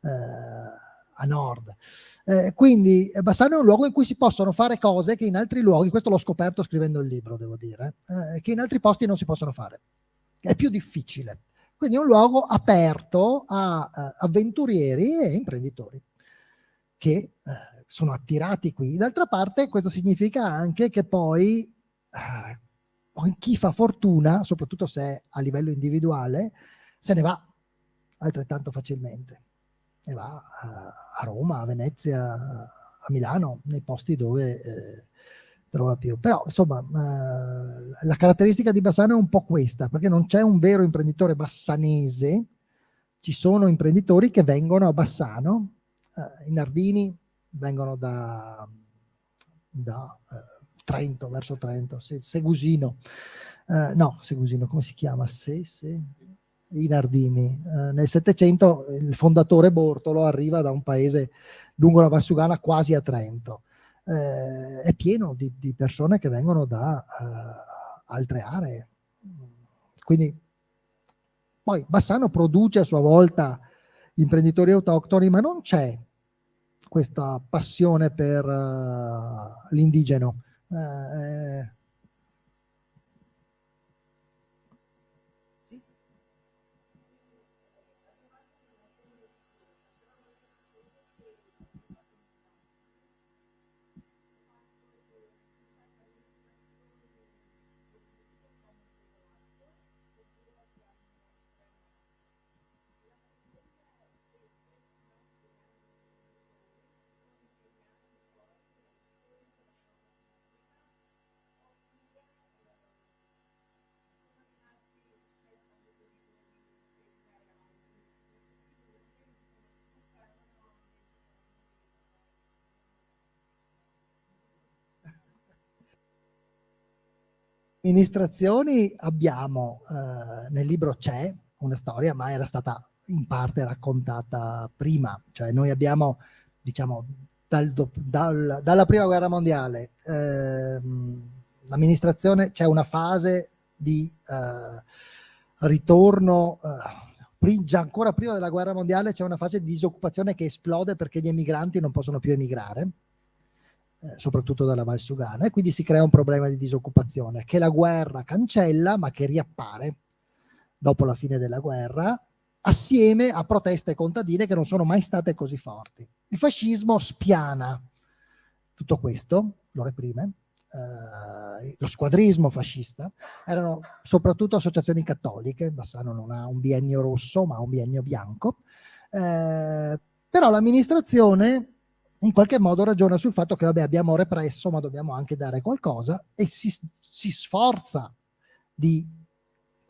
S3: a nord. Quindi Bassano è un luogo in cui si possono fare cose che in altri luoghi, questo l'ho scoperto scrivendo il libro, devo dire, che in altri posti non si possono fare. È più difficile. Quindi è un luogo aperto a avventurieri e imprenditori che sono attirati qui. D'altra parte questo significa anche che poi chi fa fortuna, soprattutto se è a livello individuale, se ne va altrettanto facilmente. E va a Roma, a Venezia, a Milano, nei posti dove trova più. Però insomma la caratteristica di Bassano è un po' questa, perché non c'è un vero imprenditore bassanese, ci sono imprenditori che vengono a Bassano, i Nardini vengono da Trento, verso Trento, Segusino, no, Segusino, come si chiama? I Nardini. Nel Settecento il fondatore Bortolo arriva da un paese lungo la Valsugana, quasi a Trento. È pieno di persone che vengono da altre aree. Quindi poi Bassano produce a sua volta imprenditori autoctoni, ma non c'è questa passione per l'indigeno. Amministrazioni abbiamo, nel libro c'è una storia, ma era stata in parte raccontata prima. Cioè noi abbiamo, diciamo, dalla prima guerra mondiale, l'amministrazione, c'è una fase di ritorno, già ancora prima della guerra mondiale c'è una fase di disoccupazione che esplode perché gli emigranti non possono più emigrare, soprattutto dalla Valsugana, e quindi si crea un problema di disoccupazione che la guerra cancella, ma che riappare dopo la fine della guerra, assieme a proteste contadine che non sono mai state così forti. Il fascismo spiana tutto questo, lo reprime. Lo squadrismo fascista erano soprattutto associazioni cattoliche. Bassano non ha un biennio rosso, ma un biennio bianco. Però l'amministrazione in qualche modo ragiona sul fatto che vabbè, abbiamo represso, ma dobbiamo anche dare qualcosa, e si sforza di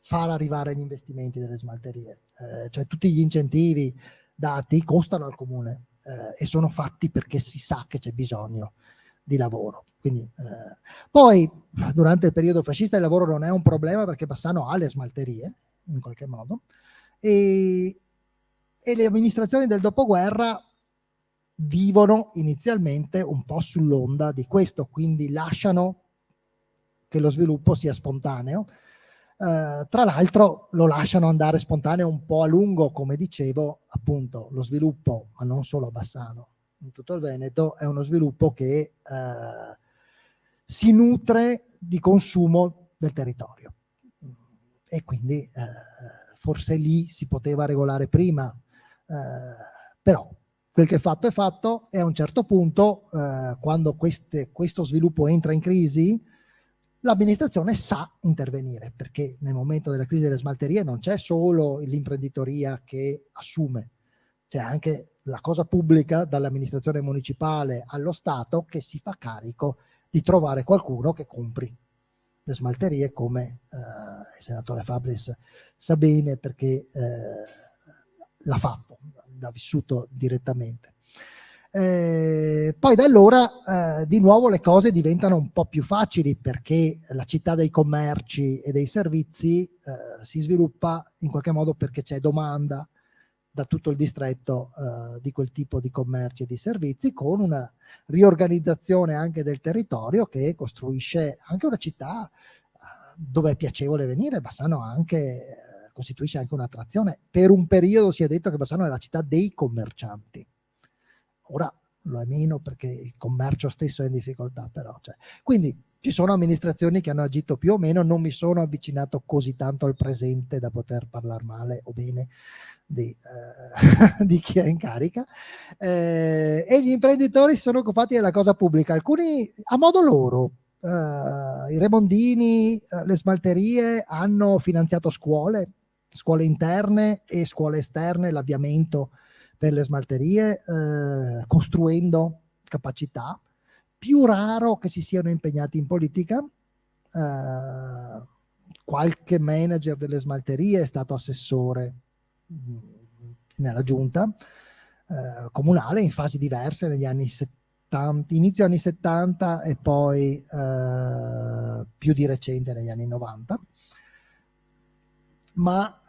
S3: far arrivare gli investimenti delle smalterie. Cioè tutti gli incentivi dati costano al comune e sono fatti perché si sa che c'è bisogno di lavoro. Quindi, poi durante il periodo fascista il lavoro non è un problema perché Bassano ha le smalterie in qualche modo, e le amministrazioni del dopoguerra vivono inizialmente un po' sull'onda di questo, quindi lasciano che lo sviluppo sia spontaneo. Tra l'altro lo lasciano andare spontaneo un po' a lungo, come dicevo, appunto lo sviluppo, ma non solo a Bassano, in tutto il Veneto, è uno sviluppo che si nutre di consumo del territorio e quindi forse lì si poteva regolare prima, però quel che è fatto è fatto, e a un certo punto quando questo sviluppo entra in crisi, l'amministrazione sa intervenire, perché nel momento della crisi delle smalterie non c'è solo l'imprenditoria che assume, c'è anche la cosa pubblica, dall'amministrazione municipale allo Stato, che si fa carico di trovare qualcuno che compri le smalterie, come il senatore Fabris sa bene, perché l'ha fatto, l'ha vissuto direttamente. Poi da allora di nuovo le cose diventano un po' più facili, perché la città dei commerci e dei servizi si sviluppa in qualche modo perché c'è domanda da tutto il distretto di quel tipo di commerci e di servizi, con una riorganizzazione anche del territorio che costruisce anche una città dove è piacevole venire. Bassano anche costituisce anche un'attrazione. Per un periodo si è detto che Bassano è la città dei commercianti. Ora lo è meno, perché il commercio stesso è in difficoltà, però quindi ci sono amministrazioni che hanno agito più o meno. Non mi sono avvicinato così tanto al presente da poter parlare male o bene di chi è in carica, e gli imprenditori si sono occupati della cosa pubblica, alcuni a modo loro. I Remondini, le smalterie hanno finanziato scuole interne e scuole esterne, l'avviamento per le smalterie, costruendo capacità. Più raro che si siano impegnati in politica. Qualche manager delle smalterie è stato assessore nella giunta comunale in fasi diverse negli anni 70, inizio anni 70 e poi più di recente negli anni 90. Ma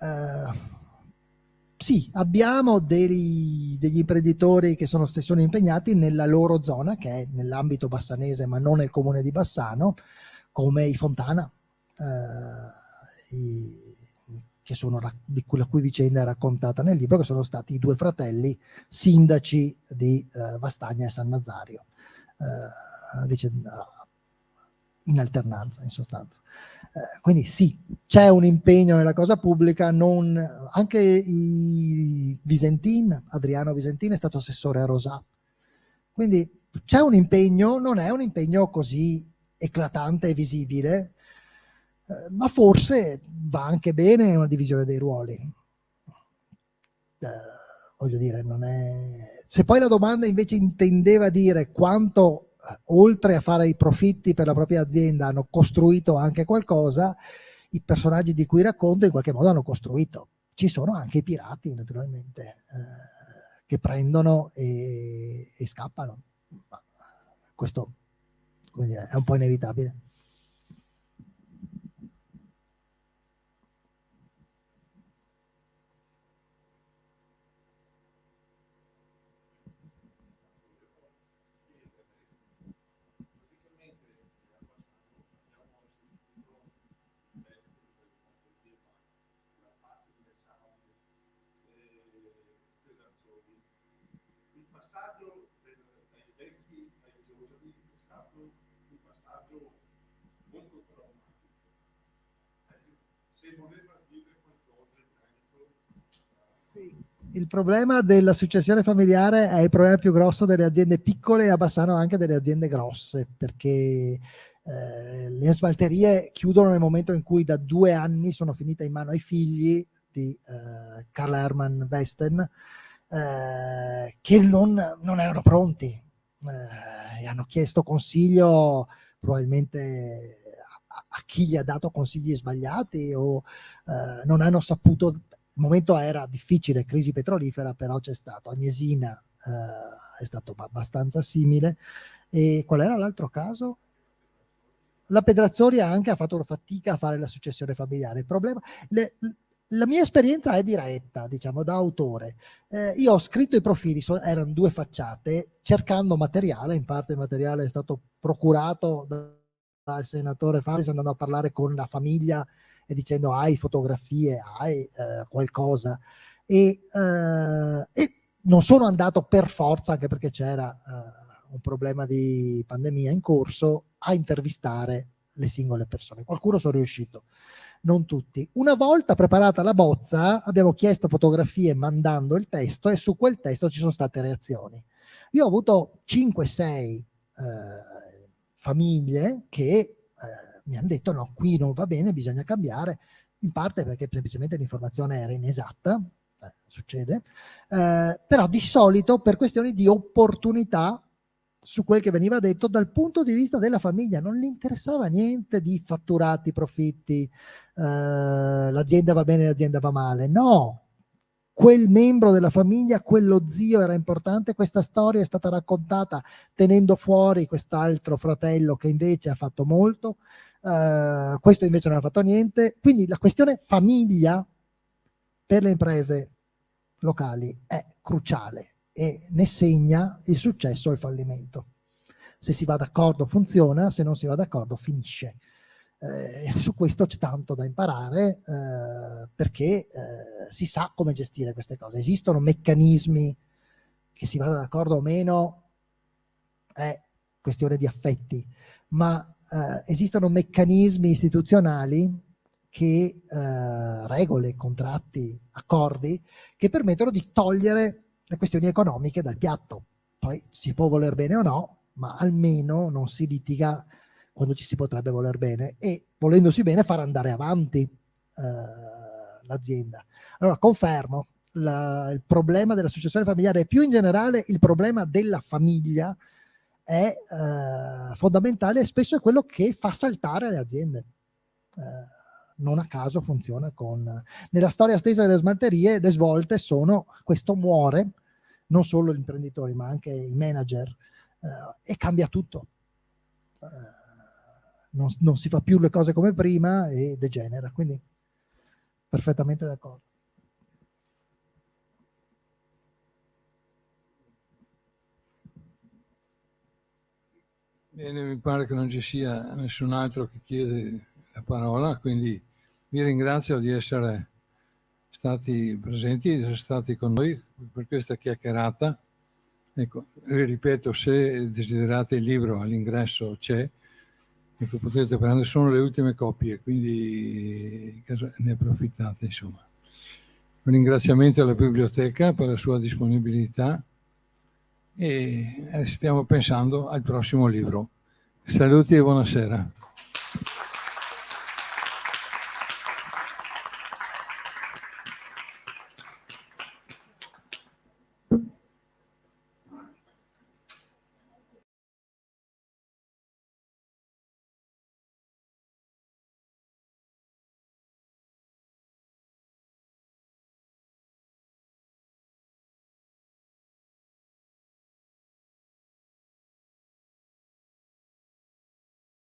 S3: sì, abbiamo degli imprenditori che sono impegnati nella loro zona, che è nell'ambito bassanese ma non nel comune di Bassano, come i Fontana, la cui vicenda è raccontata nel libro, che sono stati i due fratelli sindaci di Vastagna e San Nazario, in alternanza in sostanza. Quindi sì, c'è un impegno nella cosa pubblica. Anche Adriano Visentin è stato assessore a Rosà, quindi c'è un impegno, non è un impegno così eclatante e visibile, ma forse va anche bene una divisione dei ruoli. Voglio dire, non è... Se poi la domanda invece intendeva dire quanto oltre a fare i profitti per la propria azienda hanno costruito anche qualcosa, i personaggi di cui racconto in qualche modo hanno costruito. Ci sono anche i pirati, naturalmente, che prendono e scappano. Ma questo, come dire, è un po' inevitabile. Il problema della successione familiare è il problema più grosso delle aziende piccole, e a Bassano anche delle aziende grosse, perché le smalterie chiudono nel momento in cui da 2 anni sono finite in mano ai figli di Karl Hermann Westen, che non erano pronti e hanno chiesto consiglio probabilmente a chi gli ha dato consigli sbagliati, o non hanno saputo. Il momento era difficile, crisi petrolifera, però c'è stato Agnesina, è stato abbastanza simile. E qual era l'altro caso? La Pedrazzoli anche ha fatto fatica a fare la successione familiare. Il problema, La mia esperienza è diretta, diciamo, da autore. Io ho scritto i profili, erano 2 facciate, cercando materiale, in parte il materiale è stato procurato dal senatore Faris andando a parlare con la famiglia e dicendo hai fotografie, hai qualcosa. E non sono andato per forza, anche perché c'era un problema di pandemia in corso, a intervistare le singole persone. Qualcuno sono riuscito, non tutti. Una volta preparata la bozza, abbiamo chiesto fotografie mandando il testo e su quel testo ci sono state reazioni. Io ho avuto 5-6 famiglie che mi hanno detto no, qui non va bene, bisogna cambiare, in parte perché semplicemente l'informazione era inesatta, succede, però di solito per questioni di opportunità su quel che veniva detto dal punto di vista della famiglia. Non gli interessava niente di fatturati, profitti, l'azienda va bene, l'azienda va male, no, quel membro della famiglia, quello zio era importante, questa storia è stata raccontata tenendo fuori quest'altro fratello che invece ha fatto molto, questo invece non ha fatto niente. Quindi la questione famiglia per le imprese locali è cruciale e ne segna il successo o il fallimento. Se si va d'accordo funziona, se non si va d'accordo finisce. Su questo c'è tanto da imparare, perché si sa come gestire queste cose. Esistono meccanismi, che si vada d'accordo o meno è questione di affetti, ma esistono meccanismi istituzionali che regole, contratti, accordi che permettono di togliere le questioni economiche dal piatto. Poi si può voler bene o no, ma almeno non si litiga quando ci si potrebbe voler bene e, volendosi bene, far andare avanti l'azienda. Allora confermo, il problema della successione familiare e più in generale il problema della famiglia è fondamentale e spesso è quello che fa saltare le aziende. Non a caso funziona nella storia stessa delle smalterie, le svolte sono questo muore, non solo gli imprenditori ma anche i manager, e cambia tutto. Non si fa più le cose come prima e degenera, quindi perfettamente d'accordo.
S2: Bene, mi pare che non ci sia nessun altro che chiede la parola, quindi vi ringrazio di essere stati presenti, di essere stati con noi per questa chiacchierata. Ecco, ripeto, se desiderate il libro all'ingresso c'è, ecco, potete prendere, sono le ultime copie, quindi in caso ne approfittate, insomma. Un ringraziamento alla biblioteca per la sua disponibilità e stiamo pensando al prossimo libro. Saluti e buonasera.